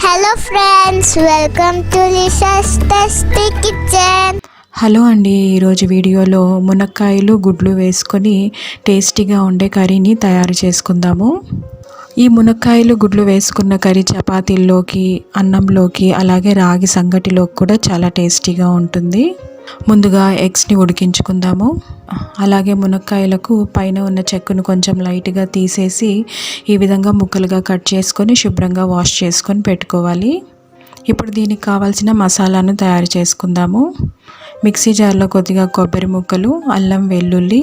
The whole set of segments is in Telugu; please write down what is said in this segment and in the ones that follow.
Hello friends, welcome to Lisa's tasty kitchen. Hello అండి, ఈరోజు వీడియోలో మునక్కాయలు గుడ్లు వేసుకొని టేస్టీగా ఉండే కర్రీని తయారు చేసుకుందాము. ఈ మునక్కాయలు గుడ్లు వేసుకున్న కర్రీ చపాతీల్లోకి, అన్నంలోకి, అలాగే రాగి సంగటిలోకి కూడా చాలా టేస్టీగా ఉంటుంది. ముందుగా ఎగ్స్ని ఉడికించుకుందాము. అలాగే మునక్కాయలకు పైన ఉన్న చెక్కును కొంచెం లైట్గా తీసేసి ఈ విధంగా ముక్కలుగా కట్ చేసుకొని శుభ్రంగా వాష్ చేసుకొని పెట్టుకోవాలి. ఇప్పుడు దీనికి కావాల్సిన మసాలాను తయారు చేసుకుందాము. మిక్సీ జార్లో కొద్దిగా కొబ్బరి ముక్కలు, అల్లం వెల్లుల్లి,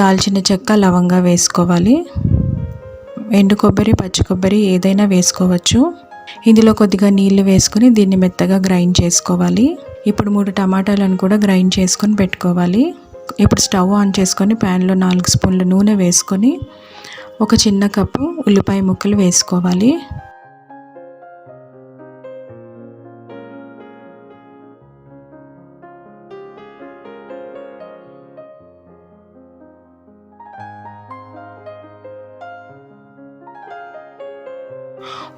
దాల్చిన చెక్క, లవంగా వేసుకోవాలి. ఎండు కొబ్బరి, పచ్చి కొబ్బరి ఏదైనా వేసుకోవచ్చు. ఇందులో కొద్దిగా నీళ్లు వేసుకొని దీన్ని మెత్తగా గ్రైండ్ చేసుకోవాలి. ఇప్పుడు 3 టమాటాలను కూడా గ్రైండ్ చేసుకొని పెట్టుకోవాలి. ఇప్పుడు స్టవ్ ఆన్ చేసుకొని ప్యాన్లో 4 స్పూన్ల నూనె వేసుకొని ఒక చిన్న కప్పు ఉల్లిపాయ ముక్కలు వేసుకోవాలి.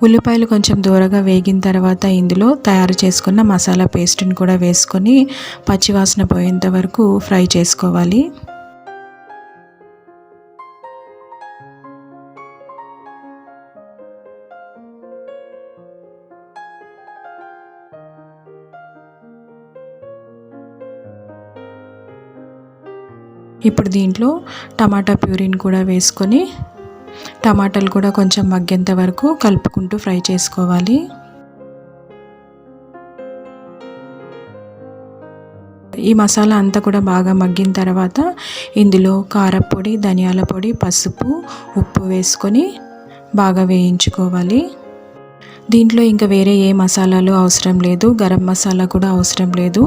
ఉల్లిపాయలు కొంచెం దూరగా వేగిన తర్వాత ఇందులో తయారు చేసుకున్న మసాలా పేస్ట్ని కూడా వేసుకొని పచ్చివాసన పోయేంత వరకు ఫ్రై చేసుకోవాలి. ఇప్పుడు దీంట్లో టమాటా ప్యూరీని కూడా వేసుకొని టమాటాలు కూడా కొంచెం మగ్గేంత వరకు కలుపుకుంటూ ఫ్రై చేసుకోవాలి. ఈ మసాలా అంతా కూడా బాగా మగ్గిన తర్వాత ఇందులో కారపొడి, ధనియాల పొడి, పసుపు, ఉప్పు వేసుకొని బాగా వేయించుకోవాలి. దీంట్లో ఇంకా వేరే ఏ మసాలాలు అవసరం లేదు, గరం మసాలా కూడా అవసరం లేదు.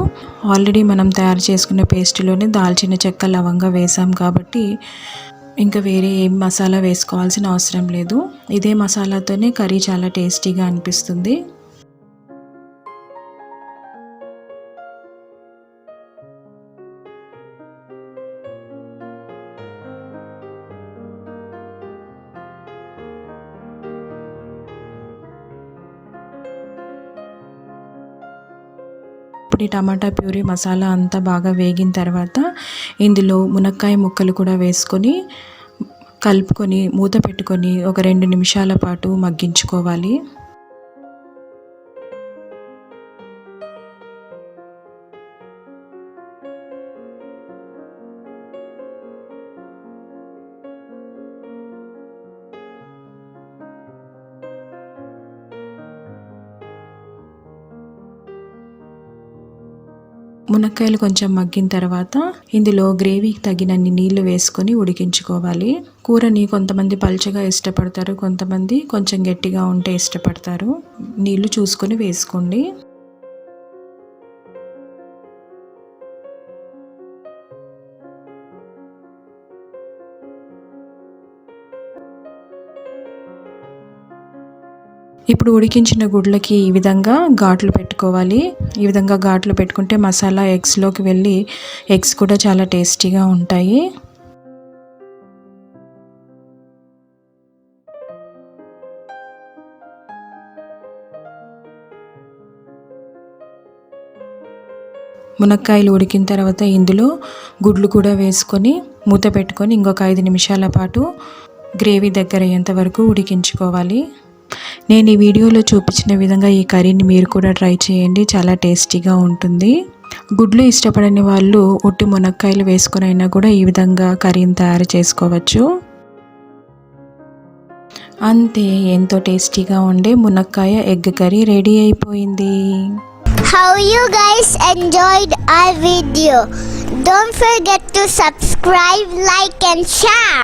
ఆల్రెడీ మనం తయారు చేసుకున్న పేస్ట్లోనే దాల్చిన చెక్క, లవంగా వేసాం కాబట్టి ఇంకా వేరే ఏం మసాలా వేసుకోవాల్సిన అవసరం లేదు. ఇదే మసాలాతోనే కర్రీ చాలా టేస్టీగా అనిపిస్తుంది. ఇప్పుడు ఈ టమాటా ప్యూరీ మసాలా అంతా బాగా వేగిన తర్వాత ఇందులో మునక్కాయ ముక్కలు కూడా వేసుకొని కలుపుకొని మూత పెట్టుకొని ఒక 2 నిమిషాల పాటు మగ్గించుకోవాలి. మునక్కాయలు కొంచెం మగ్గిన తర్వాత ఇందులో గ్రేవీకి తగినన్ని నీళ్లు వేసుకొని ఉడికించుకోవాలి. కూరని కొంతమంది పల్చగా ఇష్టపడతారు, కొంతమంది కొంచెం గట్టిగా ఉంటే ఇష్టపడతారు. నీళ్లు చూసుకొని వేసుకోండి. ఇప్పుడు ఉడికించిన గుడ్లకి ఈ విధంగా ఘాట్లు పెట్టుకోవాలి. ఈ విధంగా ఘాట్లు పెట్టుకుంటే మసాలా ఎగ్స్లోకి వెళ్ళి ఎగ్స్ కూడా చాలా టేస్టీగా ఉంటాయి. మునక్కాయలు ఉడికిన తర్వాత ఇందులో గుడ్లు కూడా వేసుకొని మూత పెట్టుకొని ఇంకొక 5 నిమిషాల పాటు గ్రేవీ దగ్గర అయ్యేంత వరకు ఉడికించుకోవాలి. నేను ఈ వీడియోలో చూపించిన విధంగా ఈ కర్రీని మీరు కూడా ట్రై చేయండి, చాలా టేస్టీగా ఉంటుంది. గుడ్లు ఇష్టపడని వాళ్ళు ఉట్టి మునక్కాయలు వేసుకొని అయినా కూడా ఈ విధంగా కర్రీని తయారు చేసుకోవచ్చు. అంతే, ఎంతో టేస్టీగా ఉండే మునక్కాయ ఎగ్ కర్రీ రెడీ అయిపోయింది. How you guys enjoyed our video? Don't forget to subscribe, like and share.